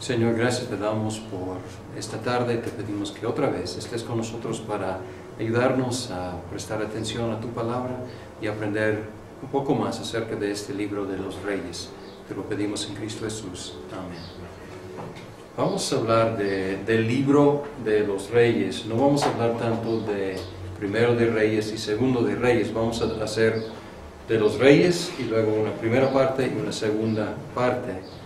Señor, gracias te damos por esta tarde. Te pedimos que otra vez estés con nosotros para ayudarnos a prestar atención a tu palabra y aprender un poco más acerca de este libro de los Reyes. Te lo pedimos en Cristo Jesús. Amén. Vamos a hablar del libro de los Reyes. No vamos a hablar tanto de primero de Reyes y segundo de Reyes. Vamos a hacer de los Reyes y luego una primera parte y una segunda parte.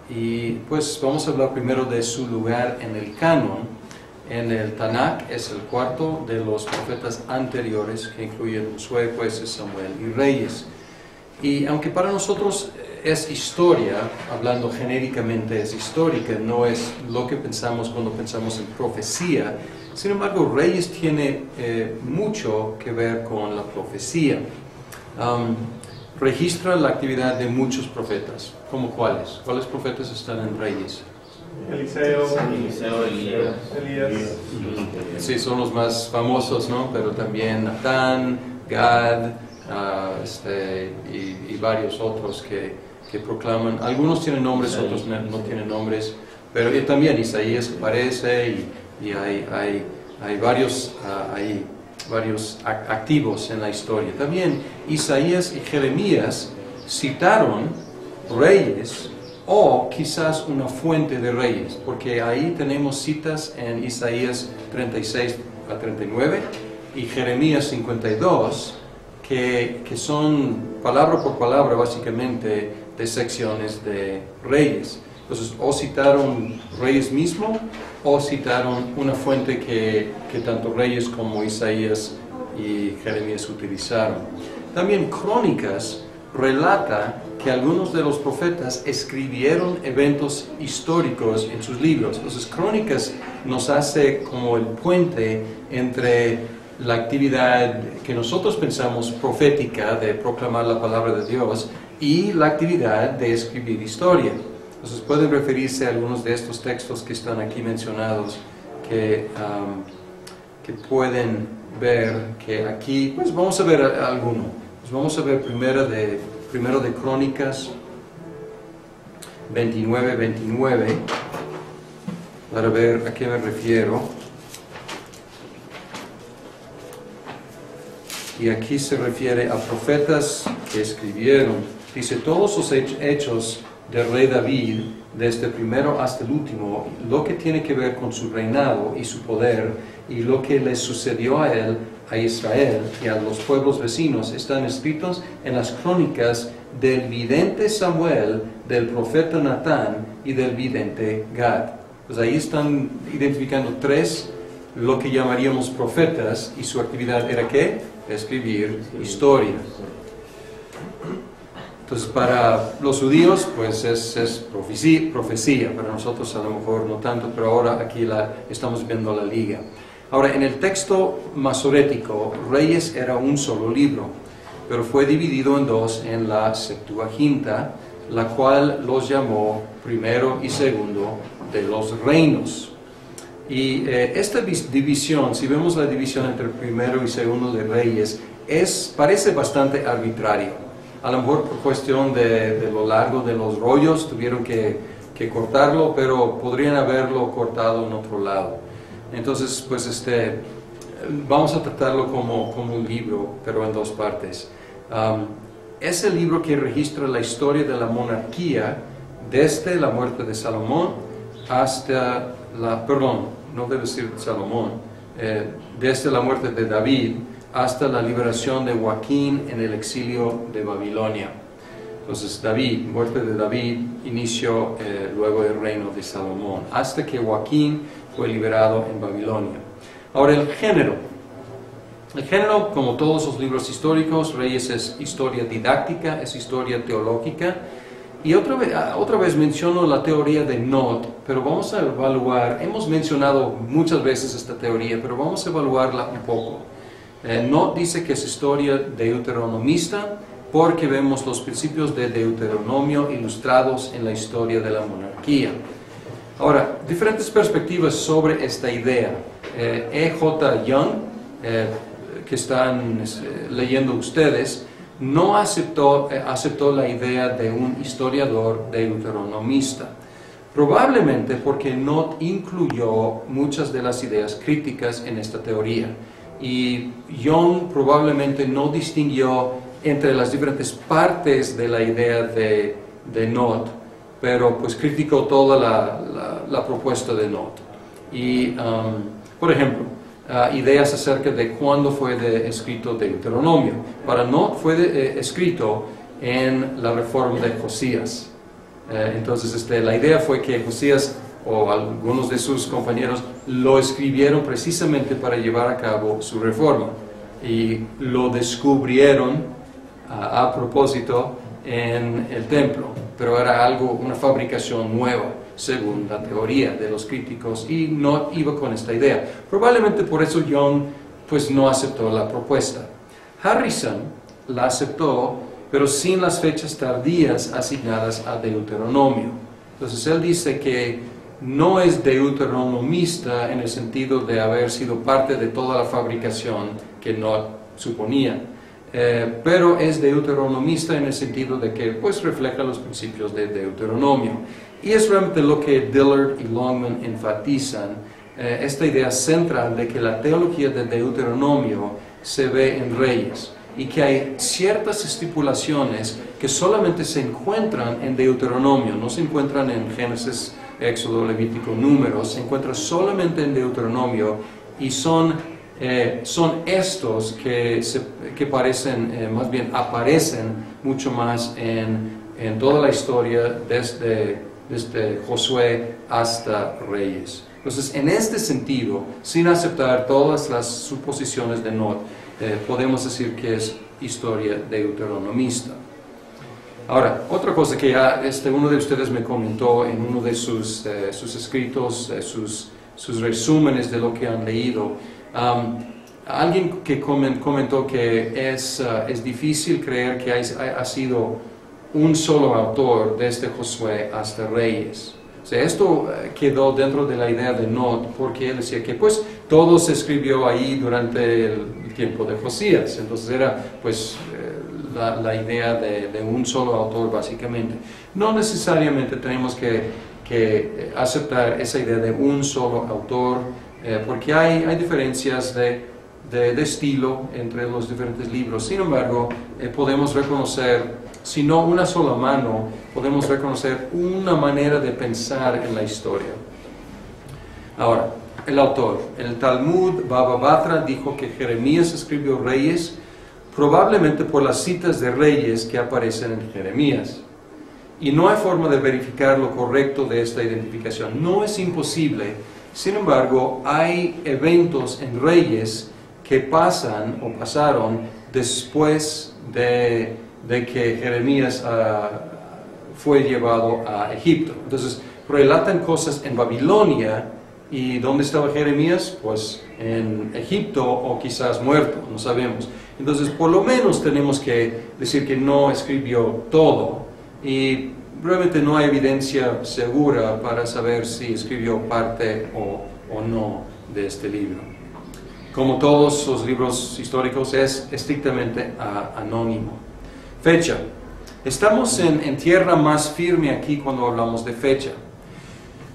Y pues vamos a hablar primero de su lugar en el canon. En el Tanakh es el cuarto de los profetas anteriores, que incluyen Josué, Jueces, Samuel y Reyes. Y aunque para nosotros es historia, hablando genéricamente es histórica, no es lo que pensamos cuando pensamos en profecía. Sin embargo, Reyes tiene mucho que ver con la profecía. Registra la actividad de muchos profetas. ¿Cómo cuáles? ¿Cuáles profetas están en Reyes? Eliseo, Elías. Sí, son los más famosos, ¿no? Pero también Natán, Gad, y varios otros que proclaman. Algunos tienen nombres, otros no tienen nombres. Pero también Isaías aparece y hay varios varios activos en la historia. También Isaías y Jeremías citaron reyes o quizás una fuente de reyes, porque ahí tenemos citas en Isaías 36 a 39 y Jeremías 52 que son palabra por palabra básicamente de secciones de reyes. Entonces, o citaron reyes mismo, o citaron una fuente que tanto Reyes como Isaías y Jeremías utilizaron. También Crónicas relata que algunos de los profetas escribieron eventos históricos en sus libros. Entonces, Crónicas nos hace como el puente entre la actividad que nosotros pensamos profética de proclamar la palabra de Dios y la actividad de escribir historia. Entonces pueden referirse a algunos de estos textos que están aquí mencionados, que pueden ver que aquí, pues vamos a ver alguno. Pues vamos a ver primero de Crónicas 29 para ver a qué me refiero. Y aquí se refiere a profetas que escribieron. Dice, todos los hechos del rey David, desde el primero hasta el último, lo que tiene que ver con su reinado y su poder, y lo que le sucedió a él, a Israel y a los pueblos vecinos, están escritos en las crónicas del vidente Samuel, del profeta Natán y del vidente Gad. Pues ahí están identificando tres, lo que llamaríamos profetas, y su actividad era ¿qué? Escribir historia. Entonces para los judíos pues es profecía, para nosotros a lo mejor no tanto, pero ahora aquí estamos viendo la liga. Ahora en el texto masorético, Reyes era un solo libro, pero fue dividido en dos en la Septuaginta, la cual los llamó primero y segundo de los reinos. Y esta división, si vemos la división entre primero y segundo de Reyes, parece bastante arbitrario. A lo mejor por cuestión de lo largo de los rollos tuvieron que cortarlo, pero podrían haberlo cortado en otro lado. Entonces, pues vamos a tratarlo como un libro, pero en dos partes. Es el libro que registra la historia de la monarquía desde la muerte de Salomón hasta no debe ser Salomón, desde la muerte de David hasta la liberación de Joaquín en el exilio de Babilonia. Entonces muerte de David, inició luego el reino de Salomón, hasta que Joaquín fue liberado en Babilonia. Ahora el género, como todos los libros históricos, Reyes es historia didáctica, es historia teológica. Y otra vez menciono la teoría de Nod, pero vamos a evaluar, hemos mencionado muchas veces esta teoría, pero vamos a evaluarla un poco. Nod dice que es historia deuteronomista porque vemos los principios de Deuteronomio ilustrados en la historia de la monarquía. Ahora, diferentes perspectivas sobre esta idea. E.J. Young, que están leyendo ustedes, no aceptó la idea de un historiador deuteronomista. Probablemente porque no incluyó muchas de las ideas críticas en esta teoría. Y Young probablemente no distinguió entre las diferentes partes de la idea de Noth, pero pues criticó toda la propuesta de Noth. Y, por ejemplo, ideas acerca de cuándo fue escrito Deuteronomio. Para Noth fue escrito en la reforma de Josías. Entonces la idea fue que Josías o algunos de sus compañeros lo escribieron precisamente para llevar a cabo su reforma, y lo descubrieron a propósito en el templo, pero era una fabricación nueva según la teoría de los críticos, y no iba con esta idea. Probablemente por eso Young pues no aceptó la propuesta. Harrison la aceptó, pero sin las fechas tardías asignadas a Deuteronomio. Entonces él dice que no es deuteronomista en el sentido de haber sido parte de toda la fabricación que no suponía, pero es deuteronomista en el sentido de que pues refleja los principios de Deuteronomio. Y es realmente lo que Dillard y Longman enfatizan, esta idea central de que la teología de Deuteronomio se ve en Reyes, y que hay ciertas estipulaciones que solamente se encuentran en Deuteronomio, no se encuentran en Génesis, Éxodo, Levítico, Números, se encuentran solamente en Deuteronomio, y son estos que parecen, más bien aparecen mucho más en toda la historia desde Josué hasta Reyes. Entonces, en este sentido, sin aceptar todas las suposiciones de Noth, podemos decir que es historia deuteronomista. Ahora, otra cosa que ya uno de ustedes me comentó en uno de sus escritos, sus resúmenes de lo que han leído, alguien que comentó que es difícil creer que ha sido un solo autor desde Josué hasta Reyes. O sea, esto quedó dentro de la idea de Noth, porque él decía que pues todo se escribió ahí durante el tiempo de Josías. Entonces era pues la idea de un solo autor básicamente. No necesariamente tenemos que aceptar esa idea de un solo autor, porque hay diferencias de estilo entre los diferentes libros. Sin embargo, podemos reconocer, si no una sola mano, podemos reconocer una manera de pensar en la historia. Ahora, el autor. El Talmud Baba Batra dijo que Jeremías escribió Reyes probablemente por las citas de Reyes que aparecen en Jeremías. Y no hay forma de verificar lo correcto de esta identificación. No es imposible. Sin embargo, hay eventos en Reyes que pasan o pasaron después de que Jeremías fue llevado a Egipto. Entonces, relatan cosas en Babilonia. ¿Y dónde estaba Jeremías? Pues en Egipto, o quizás muerto, no sabemos. Entonces, por lo menos tenemos que decir que no escribió todo. Y realmente no hay evidencia segura para saber si escribió parte o no de este libro. Como todos los libros históricos, es estrictamente anónimo. Fecha. Estamos en tierra más firme aquí cuando hablamos de fecha.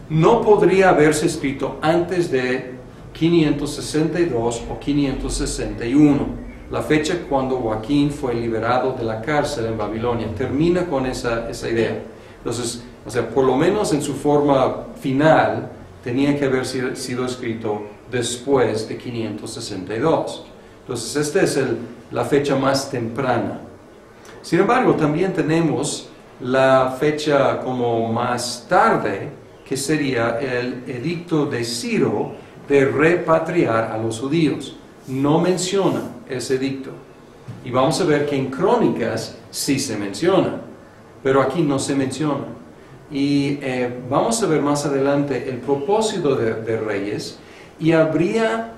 No podría haberse escrito antes de 562 o 561, la fecha cuando Joaquín fue liberado de la cárcel en Babilonia. Termina con esa idea. Entonces, o sea, por lo menos en su forma final, tenía que haber sido escrito después de 562. Entonces, esta es la fecha más temprana. Sin embargo, también tenemos la fecha como más tarde, que sería el edicto de Ciro de repatriar a los judíos. No menciona ese edicto. Y vamos a ver que en Crónicas sí se menciona, pero aquí no se menciona. Y vamos a ver más adelante el propósito de Reyes, y habría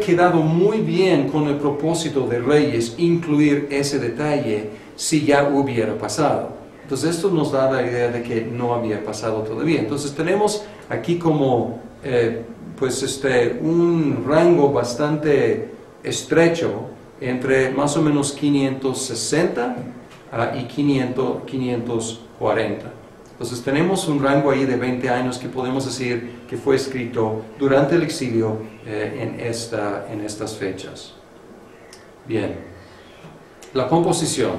quedado muy bien con el propósito de Reyes incluir ese detalle si ya hubiera pasado. Entonces esto nos da la idea de que no había pasado todavía. Entonces tenemos aquí como un rango bastante estrecho entre más o menos 560 y 540. Entonces tenemos un rango ahí de 20 años que podemos decir que fue escrito durante el exilio en estas fechas. Bien, la composición.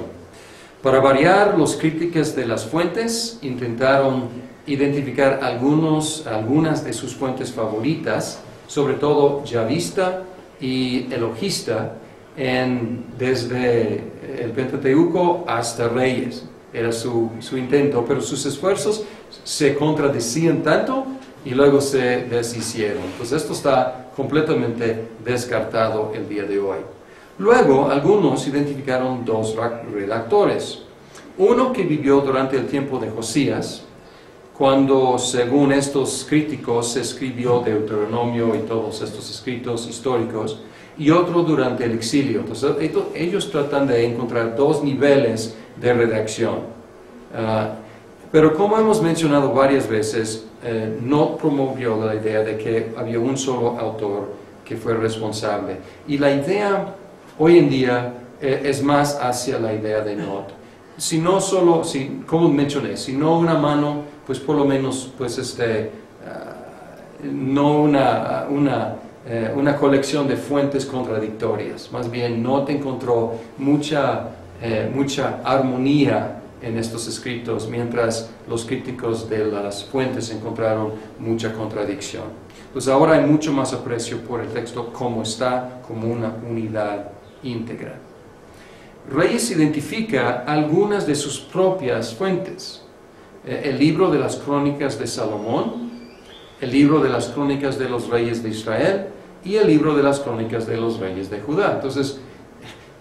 Para variar, los críticos de las fuentes intentaron identificar algunas de sus fuentes favoritas, sobre todo Yavista y Elogista, desde el Pentateuco hasta Reyes. Era su intento, pero sus esfuerzos se contradecían tanto y luego se deshicieron. Pues esto está completamente descartado el día de hoy. Luego, algunos identificaron dos redactores. Uno que vivió durante el tiempo de Josías, cuando, según estos críticos, se escribió Deuteronomio y todos estos escritos históricos, y otro durante el exilio. Entonces, ellos tratan de encontrar dos niveles de redacción. Pero como hemos mencionado varias veces, no promovió la idea de que había un solo autor que fue responsable. Y la idea hoy en día es más hacia la idea de Not. Si no solo, como mencioné, si no una mano, pues por lo menos pues no una colección de fuentes contradictorias. Más bien Not encontró mucha armonía en estos escritos, mientras los críticos de las fuentes encontraron mucha contradicción. Pues ahora hay mucho más aprecio por el texto como está, como una unidad íntegra. Reyes identifica algunas de sus propias fuentes. El libro de las crónicas de Salomón, el libro de las crónicas de los reyes de Israel y el libro de las crónicas de los reyes de Judá. Entonces,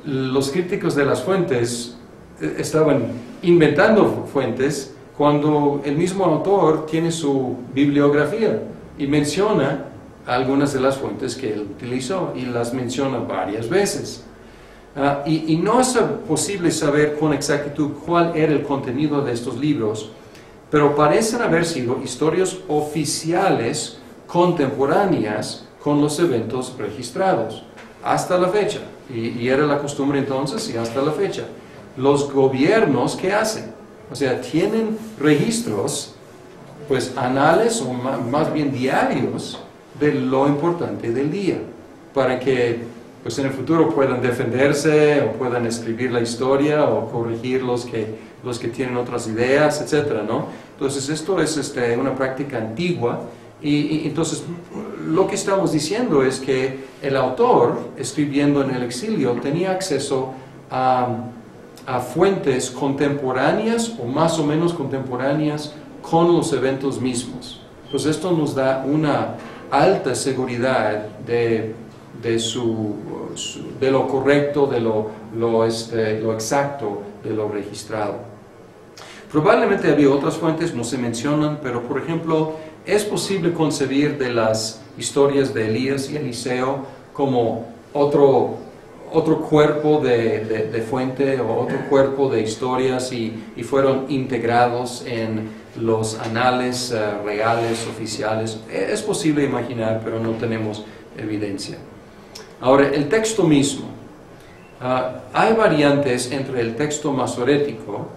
los críticos de las fuentes estaban inventando fuentes cuando el mismo autor tiene su bibliografía y menciona algunas de las fuentes que él utilizó y las menciona varias veces. Y no es posible saber con exactitud cuál era el contenido de estos libros, pero parecen haber sido historias oficiales contemporáneas con los eventos registrados, hasta la fecha. Y era la costumbre entonces y hasta la fecha. Los gobiernos, ¿qué hacen? O sea, tienen registros, pues anales o más bien diarios de lo importante del día, para que pues en el futuro puedan defenderse o puedan escribir la historia o corregir los que tienen otras ideas, etcétera, ¿no? Entonces esto es una práctica antigua y entonces lo que estamos diciendo es que el autor, escribiendo en el exilio, tenía acceso a fuentes contemporáneas o más o menos contemporáneas con los eventos mismos. Pues esto nos da una alta seguridad de lo correcto, de lo exacto, de lo registrado. Probablemente había otras fuentes, no se mencionan, pero por ejemplo, es posible concebir de las historias de Elías y Eliseo como otro cuerpo de fuente o otro cuerpo de historias y fueron integrados en los anales reales, oficiales. Es posible imaginar, pero no tenemos evidencia. Ahora, el texto mismo. Hay variantes entre el texto masorético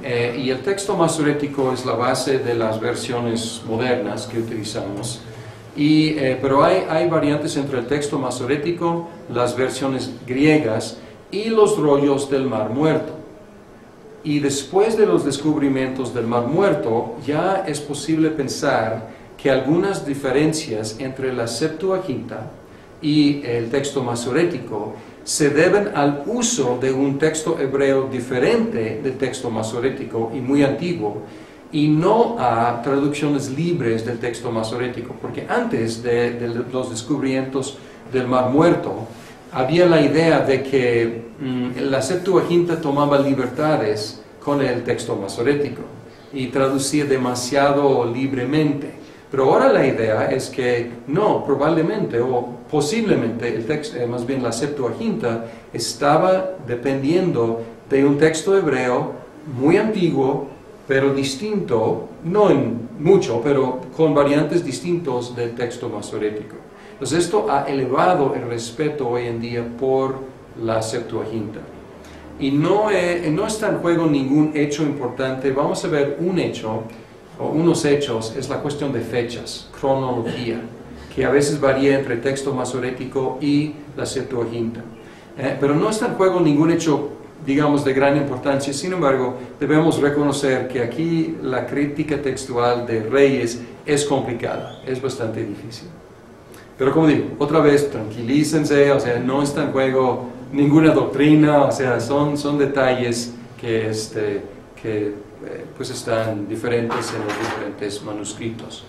y el texto masorético es la base de las versiones modernas que utilizamos. Pero hay variantes entre el texto masorético, las versiones griegas y los rollos del Mar Muerto. Y después de los descubrimientos del Mar Muerto, ya es posible pensar que algunas diferencias entre la Septuaginta y el texto masorético se deben al uso de un texto hebreo diferente del texto masorético y muy antiguo, y no a traducciones libres del texto masorético, porque antes de los descubrimientos del Mar Muerto, había la idea de que la Septuaginta tomaba libertades con el texto masorético y traducía demasiado libremente. Pero ahora la idea es que no, probablemente o posiblemente el texto, más bien la Septuaginta, estaba dependiendo de un texto hebreo muy antiguo, pero distinto, no en mucho, pero con variantes distintos del texto masorético. Entonces esto ha elevado el respeto hoy en día por la Septuaginta. y no está en juego ningún hecho importante. Vamos a ver un hecho, o unos hechos, es la cuestión de fechas, cronología, que a veces varía entre el texto masorético y la Septuaginta. Pero no está en juego ningún hecho, digamos, de gran importancia. Sin embargo, debemos reconocer que aquí la crítica textual de Reyes es complicada, es bastante difícil. Pero como digo, otra vez, tranquilícense, o sea, no está en juego ninguna doctrina, o sea, son detalles que, pues están diferentes en los diferentes manuscritos.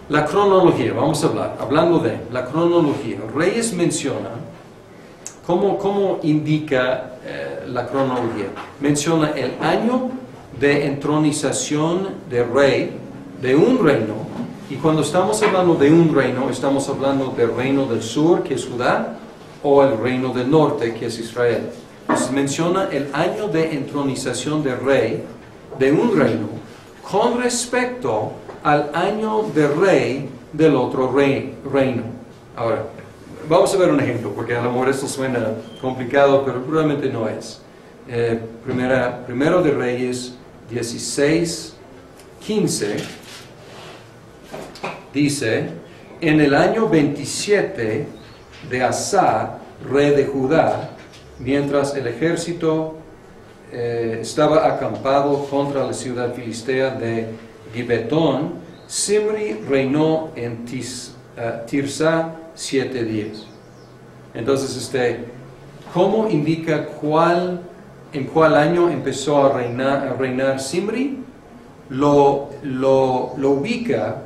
La cronología, vamos a hablar, hablando de la cronología. Reyes menciona, ¿cómo indica la cronología? Menciona el año de entronización de rey, de un reino, y cuando estamos hablando de un reino, estamos hablando del reino del sur, que es Judá, o el reino del norte, que es Israel. Entonces menciona el año de entronización de rey, de un reino, con respecto al año de rey del otro reino. Ahora, vamos a ver un ejemplo, porque a lo mejor esto suena complicado, pero realmente no es. Primero de Reyes 16:15 dice: en el año 27 de Asa, rey de Judá, mientras el ejército estaba acampado contra la ciudad filistea de Gibetón, Simri reinó en Tirsa 7 días. Entonces, ¿cómo indica en cuál año empezó a reinar Simri? Lo ubica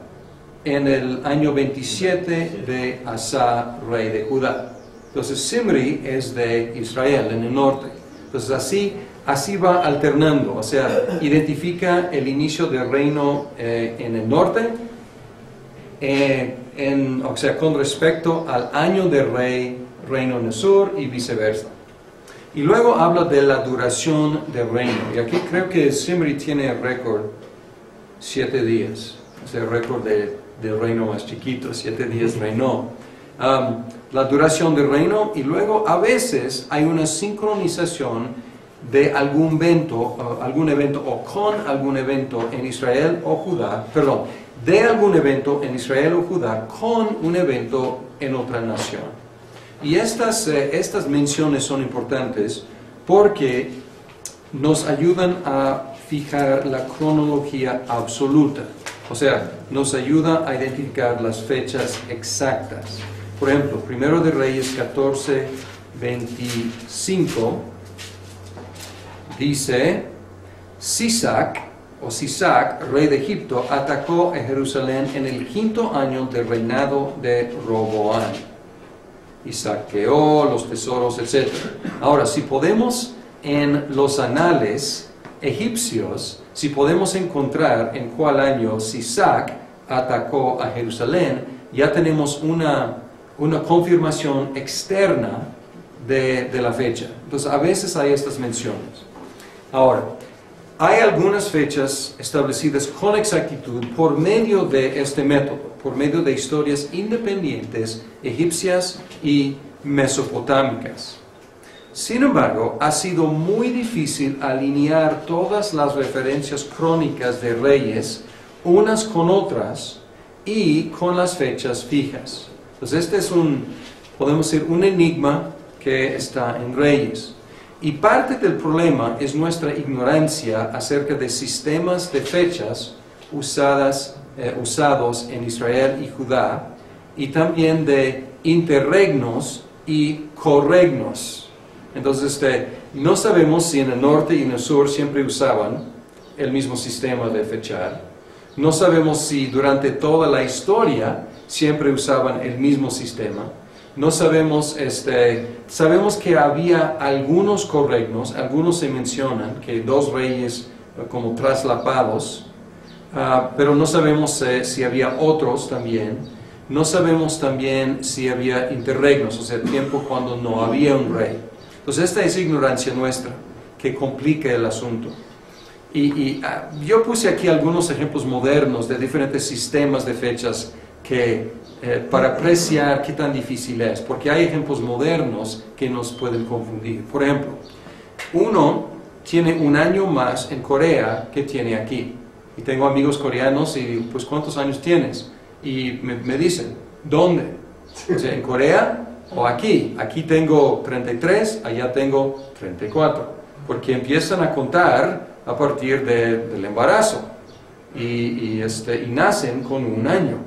en el año 27 de Asa, rey de Judá. Entonces Simri es de Israel, en el norte. Entonces así va alternando, o sea, identifica el inicio del reino en el norte, o sea, con respecto al año del reino en el sur y viceversa. Y luego habla de la duración del reino. Y aquí creo que Simri tiene el récord 7 días, o sea, el récord del reino más chiquito, 7 días reinó. La duración del reino, y luego a veces hay una sincronización de algún evento o con algún evento en Israel o Judá, de algún evento en Israel o Judá con un evento en otra nación. Y estas menciones son importantes porque nos ayudan a fijar la cronología absoluta. O sea, nos ayuda a identificar las fechas exactas. Por ejemplo, Primero de Reyes 14:25 dice: Sisac, rey de Egipto, atacó a Jerusalén en el 5º año del reinado de Roboam y saqueó los tesoros, etc. Ahora, si podemos en los anales egipcios, si podemos encontrar en cuál año Sisac atacó a Jerusalén, ya tenemos una confirmación externa de la fecha. Entonces, a veces hay estas menciones. Ahora, hay algunas fechas establecidas con exactitud por medio de este método, por medio de historias independientes egipcias y mesopotámicas. Sin embargo, ha sido muy difícil alinear todas las referencias crónicas de reyes unas con otras y con las fechas fijas. Entonces, este es podemos decir, un enigma que está en Reyes. Y parte del problema es nuestra ignorancia acerca de sistemas de fechas usados en Israel y Judá, y también de interregnos y corregnos. Entonces, no sabemos si en el norte y en el sur siempre usaban el mismo sistema de fechar. No sabemos si durante toda la historia siempre usaban el mismo sistema. No sabemos, sabemos que había algunos corregnos, algunos se mencionan, que 2 reyes como traslapados, pero no sabemos si había otros también. No sabemos también si había interregnos, o sea, tiempo cuando no había un rey. Entonces, esta es ignorancia nuestra que complica el asunto. Y yo puse aquí algunos ejemplos modernos de diferentes sistemas de fechas para apreciar qué tan difícil es, porque hay ejemplos modernos que nos pueden confundir. Por ejemplo, uno tiene un año más en Corea que tiene aquí. Y tengo amigos coreanos y digo, pues ¿cuántos años tienes? Y me dicen, ¿dónde? O sea, ¿en Corea o aquí? Aquí tengo 33, allá tengo 34. Porque empiezan a contar a partir del embarazo. Y nacen con un año.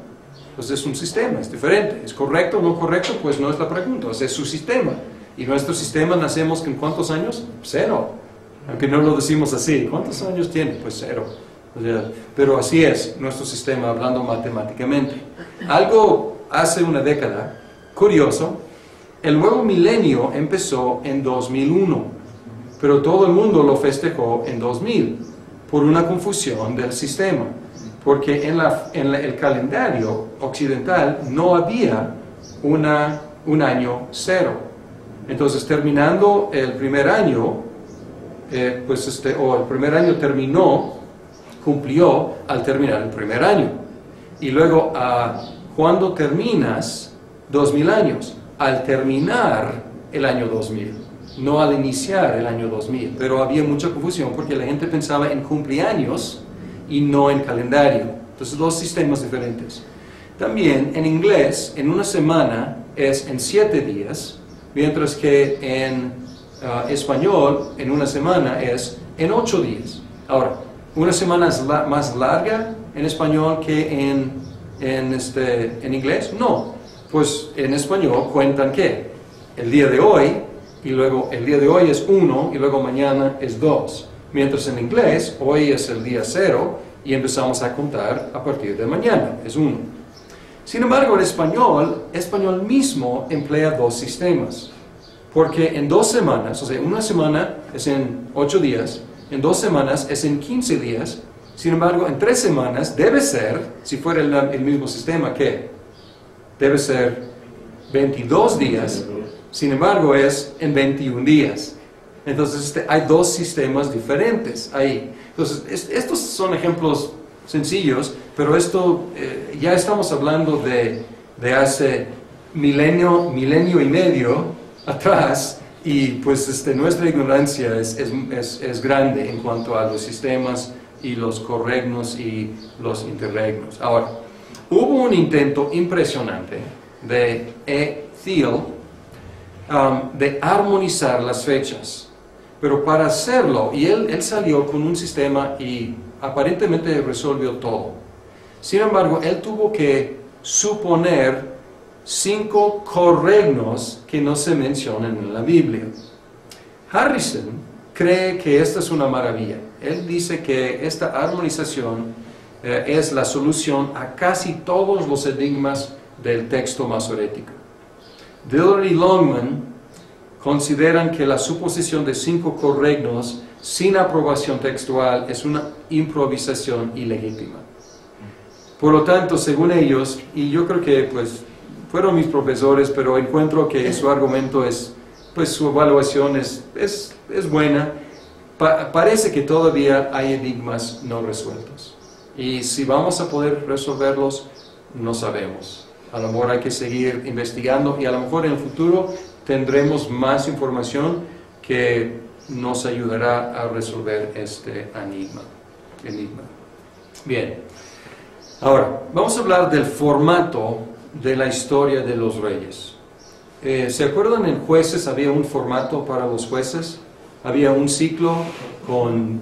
Entonces es un sistema, es diferente. ¿Es correcto o no correcto? Pues no es la pregunta, o sea, es su sistema. ¿Y nuestro sistema nacemos con cuántos años? 0. Aunque no lo decimos así. ¿Cuántos años tiene? Pues 0. O sea, pero así es nuestro sistema, hablando matemáticamente. Algo hace una década, curioso, el nuevo milenio empezó en 2001, pero todo el mundo lo festejó en 2000, por una confusión del sistema. Porque en el calendario occidental no había un año 0. Entonces, terminando el primer año, o el primer año cumplió al terminar el primer año. Y luego, ¿cuándo terminas 2000 años? Al terminar el año 2000, no al iniciar el año 2000. Pero había mucha confusión porque la gente pensaba en cumpleaños y no en calendario. Entonces, dos sistemas diferentes. También, en inglés, en una semana es en 7 días, mientras que en español, en una semana es en 8 días. Ahora, ¿una semana es más larga en español que en inglés? No. Pues en español cuentan ¿qué? El día de hoy, y luego el día de hoy es 1, y luego mañana es 2. Mientras en inglés, hoy es el día 0, y empezamos a contar a partir de mañana, es 1. Sin embargo, el español mismo emplea dos sistemas. Porque en 2 semanas, o sea, una semana es en 8 días, en 2 semanas es en 15 días, sin embargo, en 3 semanas debe ser, si fuera el mismo sistema, ¿qué? Debe ser 22 días, sin embargo, es en 21 días. Entonces, hay dos sistemas diferentes ahí. Entonces, estos son ejemplos sencillos, pero esto, ya estamos hablando de hace milenio y medio atrás, y pues nuestra ignorancia es grande en cuanto a los sistemas y los corregnos y los interregnos. Ahora, hubo un intento impresionante de Thiel de armonizar las fechas, pero para hacerlo, y él salió con un sistema y aparentemente resolvió todo. Sin embargo, él tuvo que suponer 5 corregnos que no se mencionan en la Biblia. Harrison cree que esta es una maravilla. Él dice que esta armonización es la solución a casi todos los enigmas del texto masorético. Diller y Longman consideran que la suposición de 5 corregnos sin aprobación textual es una improvisación ilegítima. Por lo tanto, según ellos, y yo creo que pues fueron mis profesores, pero encuentro que su argumento pues su evaluación es buena. Parece que todavía hay enigmas no resueltos. Y si vamos a poder resolverlos, no sabemos. A lo mejor hay que seguir investigando y a lo mejor en el futuro tendremos más información que nos ayudará a resolver este enigma. Bien. Ahora, vamos a hablar del formato de la historia de los reyes. ¿Se acuerdan en Jueces había un formato para los jueces? Había un ciclo con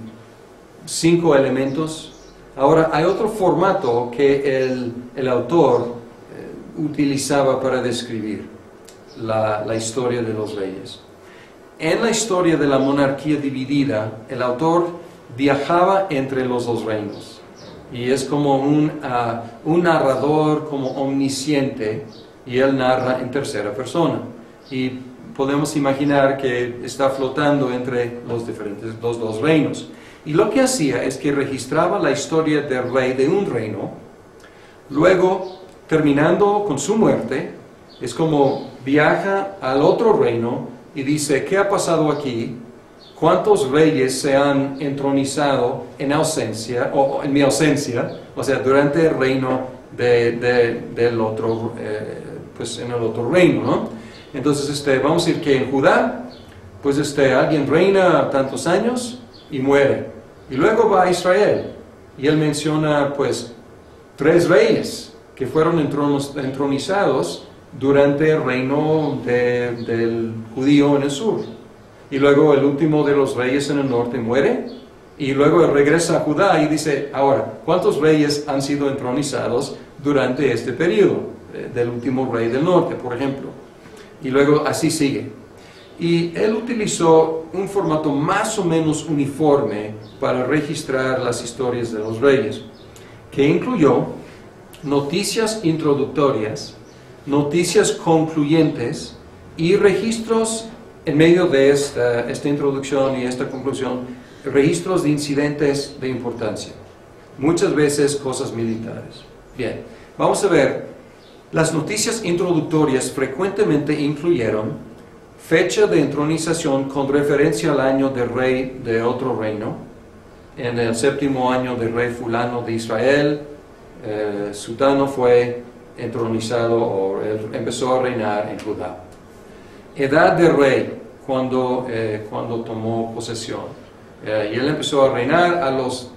5 elementos. Ahora, hay otro formato que el autor utilizaba para describir la historia de los reyes. En la historia de la monarquía dividida, el autor viajaba entre los 2 reinos. Y es como un narrador, como omnisciente, y él narra en tercera persona. Y podemos imaginar que está flotando entre los 2 reinos. Y lo que hacía es que registraba la historia del rey de un reino, luego, terminando con su muerte, es como viaja al otro reino y dice, ¿qué ha pasado aquí? ¿Cuántos reyes se han entronizado en ausencia, o en mi ausencia, o sea, durante el reino del otro, pues en el otro reino, ¿no? Entonces, vamos a decir que en Judá, pues alguien reina tantos años y muere. Y luego va a Israel. Y él menciona, pues, 3 reyes que fueron entronizados durante el reino del judío en el sur. Y luego el último de los reyes en el norte muere. Y luego él regresa a Judá y dice, ahora, ¿cuántos reyes han sido entronizados durante este periodo? Del último rey del norte, por ejemplo. Y luego así sigue. Y él utilizó un formato más o menos uniforme para registrar las historias de los reyes, que incluyó noticias introductorias, noticias concluyentes y registros en medio de esta introducción y esta conclusión, registros de incidentes de importancia, muchas veces cosas militares. Bien, vamos a ver, las noticias introductorias frecuentemente incluyeron fecha de entronización con referencia al año del rey de otro reino, en el 7º año del rey fulano de Israel, Sutano fue entronizado o empezó a reinar en Judá. Edad de rey, cuando tomó posesión. Y él empezó a reinar a los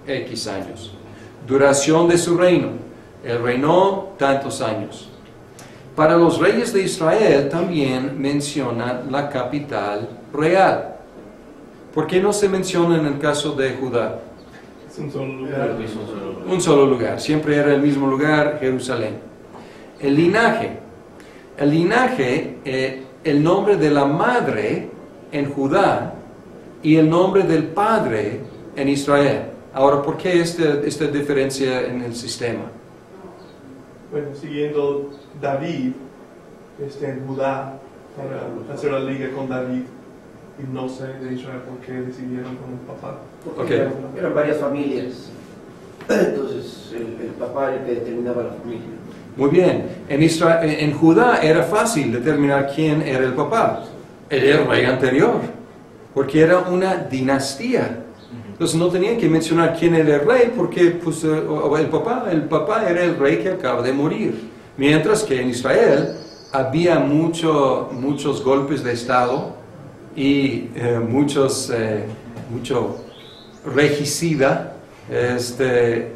X años. Duración de su reino. Él reinó tantos años. Para los reyes de Israel también menciona la capital real. ¿Por qué no se menciona en el caso de Judá? Es un solo lugar. Un solo lugar. Siempre era el mismo lugar, Jerusalén. El linaje. El linaje, el nombre de la madre en Judá y el nombre del padre en Israel. Ahora, ¿por qué esta diferencia en el sistema? Bueno, siguiendo David, en Judá, para hacer la liga con David, y no sé de Israel por qué decidieron con el papá. Porque eran varias familias, entonces el papá era el que determinaba la familia. Muy bien, en Judá era fácil determinar quién era el papá. Él era el rey anterior, porque era una dinastía. Entonces no tenían que mencionar quién era el rey, porque pues, el papá era el rey que acaba de morir. Mientras que en Israel había muchos golpes de estado y mucho regicida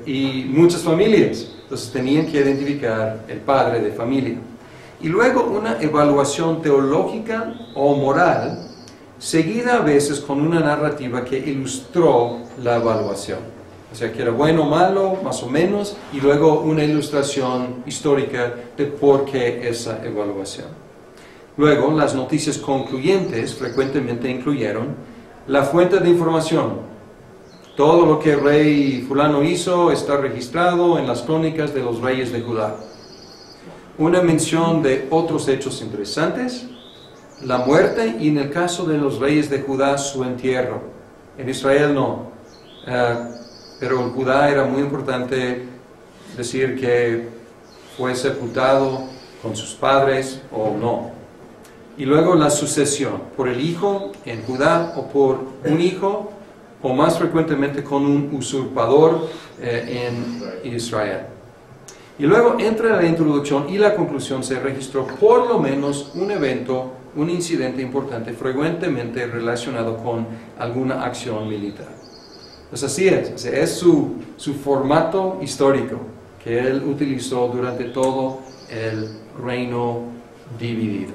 y muchas familias. Entonces tenían que identificar el padre de familia. Y luego una evaluación teológica o moral, seguida a veces con una narrativa que ilustró la evaluación. O sea, que era bueno o malo, más o menos, y luego una ilustración histórica de por qué esa evaluación. Luego, las noticias concluyentes frecuentemente incluyeron la fuente de información. Todo lo que el rey fulano hizo está registrado en las crónicas de los reyes de Judá. Una mención de otros hechos interesantes, la muerte y en el caso de los reyes de Judá su entierro. En Israel no, pero en Judá era muy importante decir que fue sepultado con sus padres o no. Y luego la sucesión, por el hijo en Judá o por un hijo o más frecuentemente con un usurpador en Israel. Y luego entre la introducción y la conclusión se registró por lo menos un evento, un incidente importante, frecuentemente relacionado con alguna acción militar. Pues así es su formato histórico que él utilizó durante todo el reino dividido.